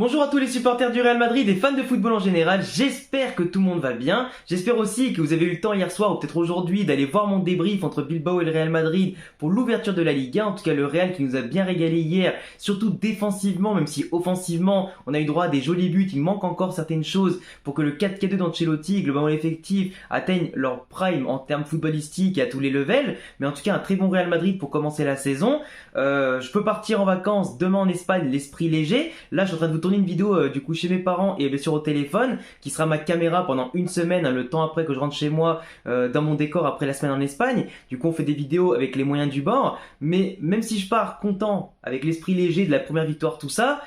Bonjour à tous les supporters du Real Madrid et fans de football en général, j'espère que tout le monde va bien. J'espère aussi que vous avez eu le temps hier soir ou peut-être aujourd'hui d'aller voir mon débrief entre Bilbao et le Real Madrid pour l'ouverture de la Liga. En tout cas le Real qui nous a bien régalé hier, surtout défensivement, même si offensivement on a eu droit à des jolis buts. Il manque encore certaines choses pour que le 4-4-2 d'Ancelotti, globalement l'effectif, atteigne leur prime en termes footballistiques et à tous les levels. Mais en tout cas un très bon Real Madrid pour commencer la saison. Je peux partir en vacances demain en Espagne, l'esprit léger. Là je suis en train de vous tourner une vidéo du coup chez mes parents et bien sûr au téléphone qui sera ma caméra pendant une semaine, le temps après que je rentre chez moi dans mon décor après la semaine en Espagne. Du coup on fait des vidéos avec les moyens du bord, mais même si je pars content avec l'esprit léger de la première victoire, tout ça,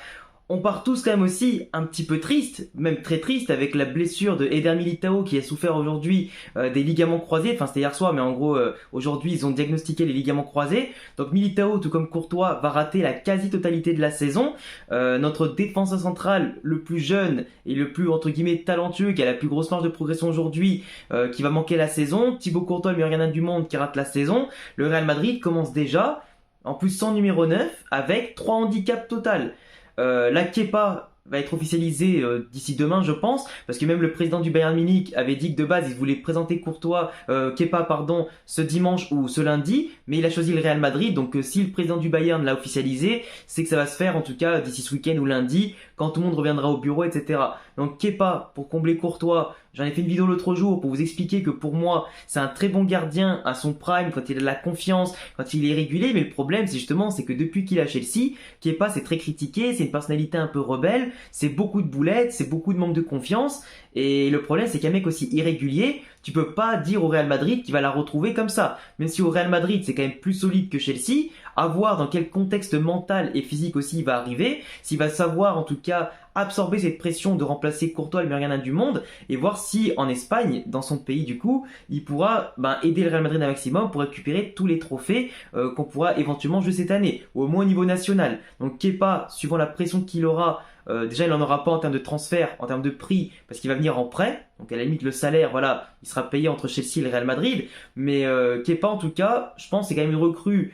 on part tous quand même aussi un petit peu triste, même très triste, avec la blessure de Eder Militao qui a souffert aujourd'hui des ligaments croisés. Enfin c'était hier soir, mais en gros aujourd'hui ils ont diagnostiqué les ligaments croisés. Donc Militao, tout comme Courtois, va rater la quasi-totalité de la saison. Notre défenseur central le plus jeune et le plus entre guillemets talentueux, qui a la plus grosse marge de progression aujourd'hui, qui va manquer la saison. Thibaut Courtois, le meilleur gardien du monde, qui rate la saison. Le Real Madrid commence déjà, en plus sans numéro 9, avec 3 handicaps total. La Kepa va être officialisé d'ici demain, je pense, parce que même le président du Bayern Munich avait dit que de base il voulait présenter Kepa pardon, ce dimanche ou ce lundi, mais il a choisi le Real Madrid. Donc si le président du Bayern l'a officialisé, c'est que ça va se faire en tout cas d'ici ce week-end ou lundi, quand tout le monde reviendra au bureau, etc. Donc Kepa pour combler Courtois. J'en ai fait une vidéo l'autre jour pour vous expliquer que pour moi, c'est un très bon gardien à son prime, quand il a de la confiance, quand il est régulier. Mais le problème, c'est que depuis qu'il a Chelsea, Kepa c'est très critiqué, c'est une personnalité un peu rebelle, c'est beaucoup de boulettes, c'est beaucoup de manque de confiance. Et le problème, c'est qu'un mec aussi irrégulier, tu peux pas dire au Real Madrid qu'il va la retrouver comme ça. Même si au Real Madrid, c'est quand même plus solide que Chelsea, à voir dans quel contexte mental et physique aussi il va arriver, s'il va savoir en tout cas absorber cette pression de remplacer Courtois, le meilleur gardien du monde, et voir si en Espagne, dans son pays du coup, il pourra aider le Real Madrid un maximum pour récupérer tous les trophées qu'on pourra éventuellement jouer cette année, ou au moins au niveau national. Donc Kepa, suivant la pression qu'il aura, déjà il n'en aura pas en termes de transfert, en termes de prix, parce qu'il va venir en prêt. Donc à la limite le salaire, voilà, il sera payé entre Chelsea et le Real Madrid. Mais Kepa en tout cas, je pense que c'est quand même une recrue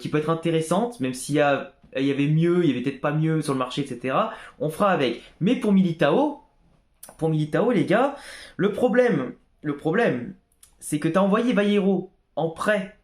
qui peut être intéressante, même s'il y avait mieux, il y avait peut-être pas mieux sur le marché, etc. On fera avec. Mais pour Militao les gars, le problème, c'est que tu as envoyé Vallejo en prêt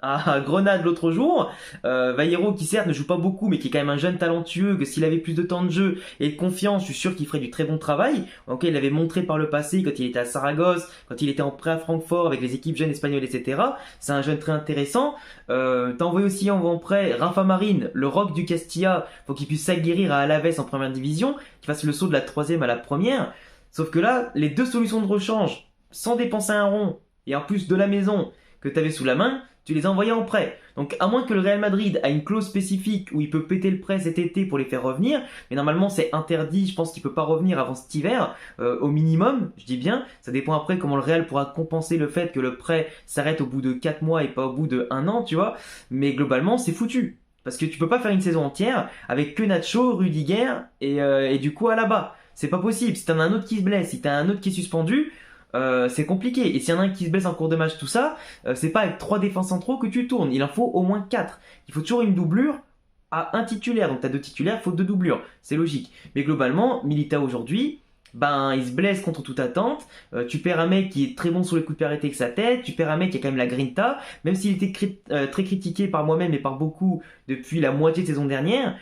à Grenade l'autre jour. Vallejo qui certes ne joue pas beaucoup mais qui est quand même un jeune talentueux, que s'il avait plus de temps de jeu et de confiance, je suis sûr qu'il ferait du très bon travail. Donc il l'avait montré par le passé quand il était à Saragosse, quand il était en prêt à Francfort avec les équipes jeunes espagnoles, etc. C'est un jeune très intéressant. T'as envoyé aussi en prêt Rafa Marín, le rock du Castilla, pour qu'il puisse s'aguerrir à Alaves en première division, qu'il fasse le saut de la 3e à la première. Sauf que là, les deux solutions de rechange, sans dépenser un rond, et en plus de la maison que tu avais sous la main, tu les as envoyés en prêt. Donc à moins que le Real Madrid a une clause spécifique où il peut péter le prêt cet été pour les faire revenir, mais normalement c'est interdit, je pense qu'il peut pas revenir avant cet hiver, au minimum, je dis bien. Ça dépend après comment le Real pourra compenser le fait que le prêt s'arrête au bout de 4 mois et pas au bout de 1 an, tu vois. Mais globalement c'est foutu. Parce que tu peux pas faire une saison entière avec que Nacho, Rudiger et du coup Alaba. C'est pas possible. Si t'en as un autre qui se blesse, si t'as un autre qui est suspendu, c'est compliqué. Et s'il y en a un qui se blesse en cours de match, tout ça, c'est pas avec 3 défenses centraux que tu tournes. Il en faut au moins 4. Il faut toujours une doublure à un titulaire. Donc t'as 2 titulaires, il faut 2 doublures. C'est logique. Mais globalement, Militao aujourd'hui, il se blesse contre toute attente. Tu perds un mec qui est très bon sur les coups de pied arrêtés avec sa tête. Tu perds un mec qui a quand même la grinta. Même s'il était très critiqué par moi-même et par beaucoup depuis la moitié de saison dernière,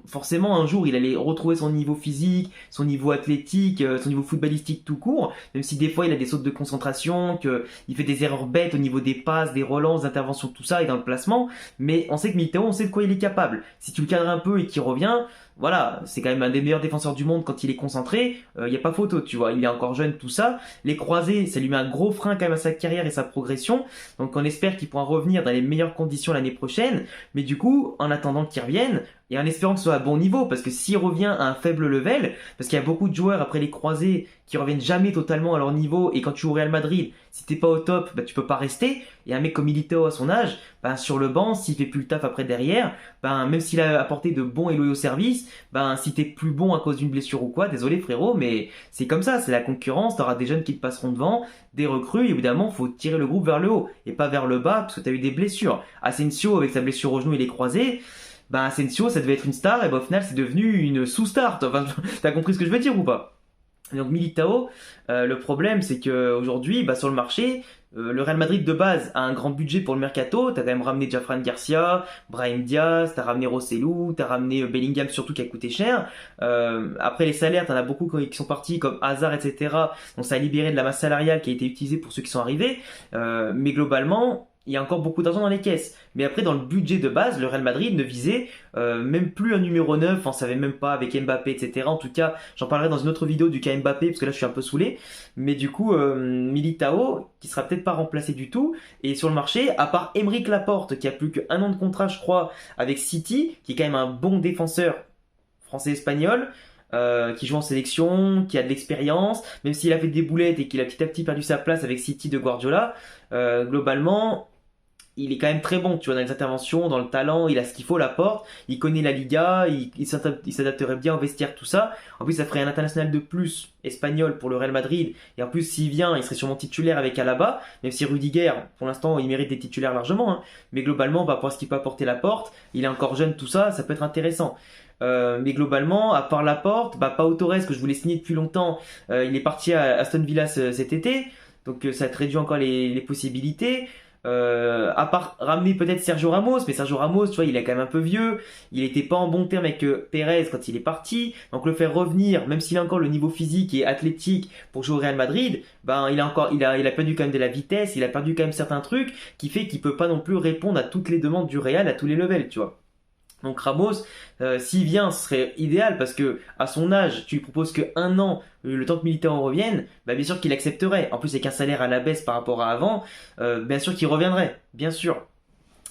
forcément un jour il allait retrouver son niveau physique, son niveau athlétique, son niveau footballistique tout court. Même si des fois il a des sautes de concentration, qu'il fait des erreurs bêtes au niveau des passes, des relances, des interventions, tout ça et dans le placement. Mais on sait que Militao, on sait de quoi il est capable. Si tu le cadres un peu et qu'il revient, voilà, c'est quand même un des meilleurs défenseurs du monde quand il est concentré. Y a pas photo, tu vois. Il est encore jeune, tout ça. Les croisés, ça lui met un gros frein quand même à sa carrière et sa progression. Donc on espère qu'il pourra revenir dans les meilleures conditions l'année prochaine. Mais du coup, en attendant qu'il revienne, et en espérant que ce soit à bon niveau, parce que s'il revient à un faible level, parce qu'il y a beaucoup de joueurs après les croisés qui reviennent jamais totalement à leur niveau, et quand tu joues au Real Madrid, si t'es pas au top, tu peux pas rester. Et un mec comme Militao à son âge, sur le banc, s'il fait plus le taf après derrière, même s'il a apporté de bons et loyaux services, si t'es plus bon à cause d'une blessure ou quoi, désolé frérot, mais c'est comme ça, c'est la concurrence, t'auras des jeunes qui te passeront devant, des recrues, et évidemment, faut tirer le groupe vers le haut, et pas vers le bas, parce que t'as eu des blessures. Asensio, avec sa blessure au genou, il est croisé. bah Asensio, ça devait être une star, et bah au final, c'est devenu une sous-star. Enfin, t'as compris ce que je veux dire ou pas? Donc Militao, le problème c'est que aujourd'hui, bah, sur le marché, le Real Madrid de base a un grand budget pour le mercato. T'as quand même ramené Jafran Garcia, Brahim Diaz, t'as ramené Rossellou, t'as ramené Bellingham surtout qui a coûté cher. Après les salaires, t'en as beaucoup qui sont partis comme Hazard, etc. Donc ça a libéré de la masse salariale qui a été utilisée pour ceux qui sont arrivés. Mais globalement, il y a encore beaucoup d'argent dans les caisses. Mais après, dans le budget de base, le Real Madrid ne visait même plus un numéro 9, on savait même pas avec Mbappé, etc. En tout cas, j'en parlerai dans une autre vidéo du cas Mbappé, parce que là je suis un peu saoulé. Mais du coup, Militao, qui sera peut-être pas remplacé du tout, et sur le marché, à part Aymeric Laporte, qui a plus qu'un an de contrat, je crois, avec City, qui est quand même un bon défenseur français-espagnol, qui joue en sélection, qui a de l'expérience, même s'il a fait des boulettes et qu'il a petit à petit perdu sa place avec City de Guardiola, globalement, il est quand même très bon, tu vois, dans les interventions, dans le talent, il a ce qu'il faut, Laporte, il connaît la Liga, il s'adapterait bien au vestiaire, tout ça. En plus, ça ferait un international de plus espagnol pour le Real Madrid. Et en plus, s'il vient, il serait sûrement titulaire avec Alaba, même si Rudiger, pour l'instant, il mérite des titulaires largement. Hein. Mais globalement, bah, pour ce qu'il peut apporter Laporte, il est encore jeune, tout ça, ça peut être intéressant. Mais globalement, à part Laporte, bah, Pau Torres, que je voulais signer depuis longtemps, il est parti à Aston Villa cet été. Donc ça te réduit encore les possibilités. À part ramener peut-être Sergio Ramos, mais Sergio Ramos, tu vois, il est quand même un peu vieux. Il était pas en bon terme avec Pérez quand il est parti. Donc le faire revenir, même s'il a encore le niveau physique et athlétique pour jouer au Real Madrid, ben il a perdu quand même de la vitesse, il a perdu quand même certains trucs qui fait qu'il peut pas non plus répondre à toutes les demandes du Real à tous les levels, tu vois. Donc Ramos, s'il vient, ce serait idéal parce que à son âge, tu lui proposes que un an, le temps que Militao revienne, bah bien sûr qu'il accepterait. En plus, avec un salaire à la baisse par rapport à avant, bien sûr qu'il reviendrait, bien sûr.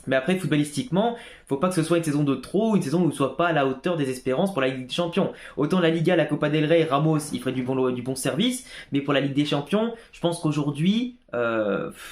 Mais après, footballistiquement, faut pas que ce soit une saison de trop, une saison où il ne soit pas à la hauteur des espérances pour la Ligue des Champions. Autant la Liga, la Copa del Rey, Ramos, il ferait du bon service, mais pour la Ligue des Champions, je pense qu'aujourd'hui,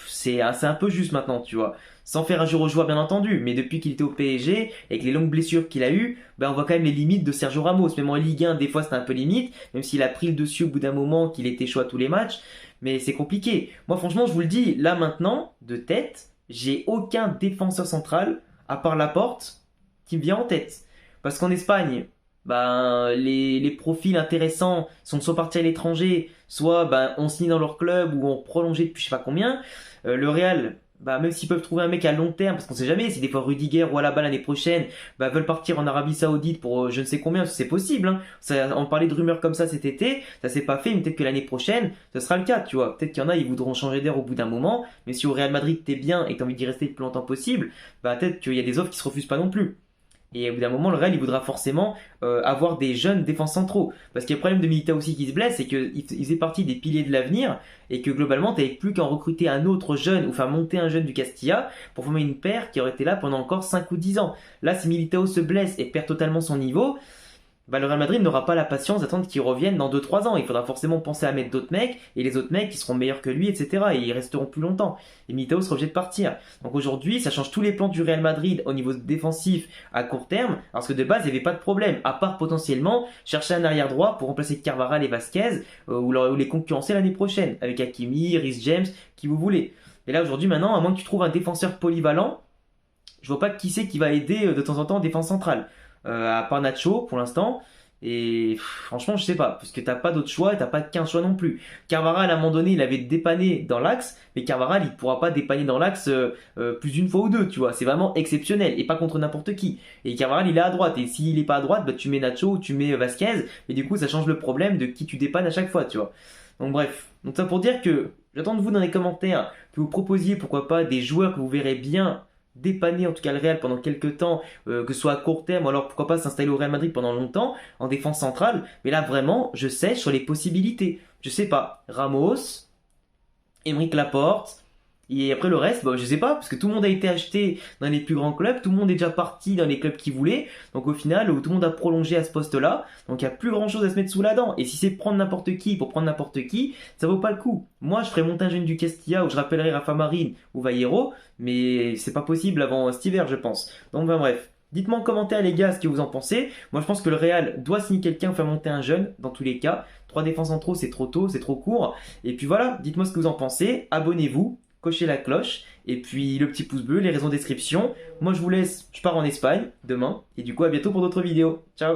c'est un peu juste maintenant, tu vois. Sans faire un jour au joueur, bien entendu, mais depuis qu'il était au PSG, avec les longues blessures qu'il a eues, ben on voit quand même les limites de Sergio Ramos. Même en Ligue 1, des fois, c'était un peu limite, même s'il a pris le dessus au bout d'un moment, qu'il était chaud à tous les matchs, mais c'est compliqué. Moi, franchement, je vous le dis, là maintenant, de tête, j'ai aucun défenseur central, à part Laporte, qui me vient en tête. Parce qu'en Espagne, ben, les profils intéressants sont soit partis à l'étranger, soit ben, on signe dans leur club ou ont prolongé depuis je sais pas combien. Le Real, bah, même s'ils peuvent trouver un mec à long terme, parce qu'on sait jamais, si des fois Rudiger ou Alaba l'année prochaine bah, veulent partir en Arabie Saoudite pour je ne sais combien, c'est possible. Hein. On parlait de rumeurs comme ça cet été, ça s'est pas fait, mais peut-être que l'année prochaine, ce sera le cas, tu vois. Peut-être qu'il y en a, ils voudront changer d'air au bout d'un moment, mais si au Real Madrid t'es bien et que t'as envie d'y rester le plus longtemps possible, bah peut-être qu'il y a des offres qui se refusent pas non plus. Et au bout d'un moment, le Real, il voudra forcément avoir des jeunes défenses centraux. Parce qu'il y a le problème de Militao aussi qui se blesse, c'est qu'il faisait partie des piliers de l'avenir et que globalement, tu n'avais plus qu'à en recruter un autre jeune ou faire monter un jeune du Castilla pour former une paire qui aurait été là pendant encore 5 ou 10 ans. Là, si Militao se blesse et perd totalement son niveau, bah, le Real Madrid n'aura pas la patience d'attendre qu'il revienne dans 2-3 ans. Il faudra forcément penser à mettre d'autres mecs, et les autres mecs qui seront meilleurs que lui, etc. Et ils resteront plus longtemps. Et Militao sera obligé de partir. Donc aujourd'hui, ça change tous les plans du Real Madrid au niveau défensif à court terme, parce que de base, il n'y avait pas de problème, à part potentiellement chercher un arrière droit pour remplacer Carvajal et Vasquez, ou les concurrencer l'année prochaine, avec Hakimi, Reece James, qui vous voulez. Et là aujourd'hui, maintenant, à moins que tu trouves un défenseur polyvalent, je vois pas qui c'est qui va aider de temps en temps en défense centrale. À part Nacho pour l'instant. Et franchement, je sais pas, parce que t'as pas d'autre choix et t'as pas 15 choix non plus. Carvajal, à un moment donné, il avait dépanné dans l'axe, mais Carvajal, il pourra pas dépanner dans l'axe plus d'une fois ou deux, tu vois. C'est vraiment exceptionnel et pas contre n'importe qui. Et Carvajal, il est à droite, et s'il est pas à droite, bah, tu mets Nacho ou tu mets Vasquez, et du coup, ça change le problème de qui tu dépannes à chaque fois, tu vois. Donc bref, donc ça pour dire que j'attends de vous dans les commentaires que vous proposiez, pourquoi pas, des joueurs que vous verrez bien dépanner en tout cas le Real pendant quelques temps, que ce soit à court terme, ou alors pourquoi pas s'installer au Real Madrid pendant longtemps en défense centrale. Mais là vraiment, je sèche sur les possibilités. Je sais pas, Ramos, Aymeric Laporte, et après le reste, bah, je sais pas, parce que tout le monde a été acheté dans les plus grands clubs, tout le monde est déjà parti dans les clubs qu'il voulait, donc au final, tout le monde a prolongé à ce poste-là, donc il n'y a plus grand-chose à se mettre sous la dent. Et si c'est prendre n'importe qui pour prendre n'importe qui, ça vaut pas le coup. Moi, je ferais monter un jeune du Castilla, où je rappellerai Rafa Marin ou Vallejo, mais c'est pas possible avant cet hiver, je pense. Donc ben, bref. Dites-moi en commentaire les gars ce que vous en pensez. Moi je pense que le Real doit signer quelqu'un, faire monter un jeune dans tous les cas. 3 défenses en trop, c'est trop tôt, c'est trop court. Et puis voilà, dites-moi ce que vous en pensez. Abonnez-vous. cochez la cloche, et puis le petit pouce bleu, les raisons description. Moi je vous laisse, je pars en Espagne demain, et du coup à bientôt pour d'autres vidéos. Ciao!